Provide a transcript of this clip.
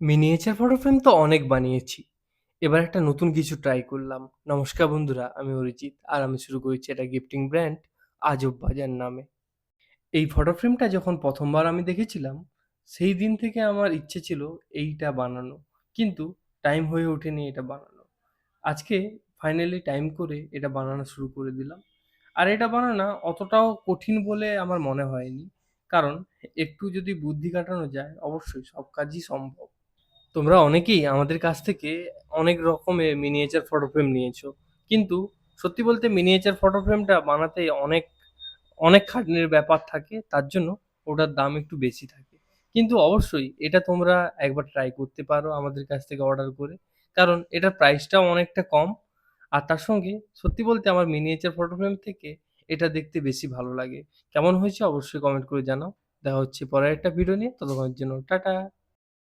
Miniature photo frame তো অনেক বানিয়েছি। এবার একটা নতুন কিছু ট্রাই করলাম। নমস্কার বন্ধুরা, আমি অরিজিৎ আর আমি শুরু করেছি একটা গিফটিং ব্র্যান্ড আজব বাজার নামে। এই ফটো ফ্রেমটা যখন ১ম বার আমি দেখেছিলাম, সেই দিন থেকে আমার ইচ্ছে ছিল এইটা বানানো। কিন্তু টাইম হয়ে ওঠেনি এটা বানানো। আজকে ফাইনালি টাইম করে এটা বানানো শুরু করে দিলাম। আর এটা বানানো অতটাও কঠিন বলে আমার মনে হয়নি। কারণ একটু যদি বুদ্ধি খাটানো যায়, অবশ্যই সব কাজই সম্ভব। তোমরা অনেকেই আমাদের কাছ থেকে অনেক রকমের মিনিয়েচার ফটো ফ্রেম নিয়েছো, কিন্তু সত্যি বলতে মিনিয়েচার ফটো ফ্রেমটা বানাতে অনেক অনেক খাটনির ব্যাপার থাকে, তার জন্য ওটার দাম একটু বেশি থাকে। কিন্তু অবশ্যই এটা তোমরা একবার ট্রাই করতে পারো আমাদের কাছ থেকে অর্ডার করে, কারণ এটার প্রাইসটাও অনেকটা কম। আর তার সঙ্গে সত্যি বলতে আমার মিনিয়েচার ফটো ফ্রেম থেকে এটা দেখতে বেশি ভালো লাগে। কেমন হয়েছে অবশ্যই কমেন্ট করে জানাও। দেখা হচ্ছে পরের একটা ভিডিও নিয়ে, ততক্ষণের জন্য টাটা।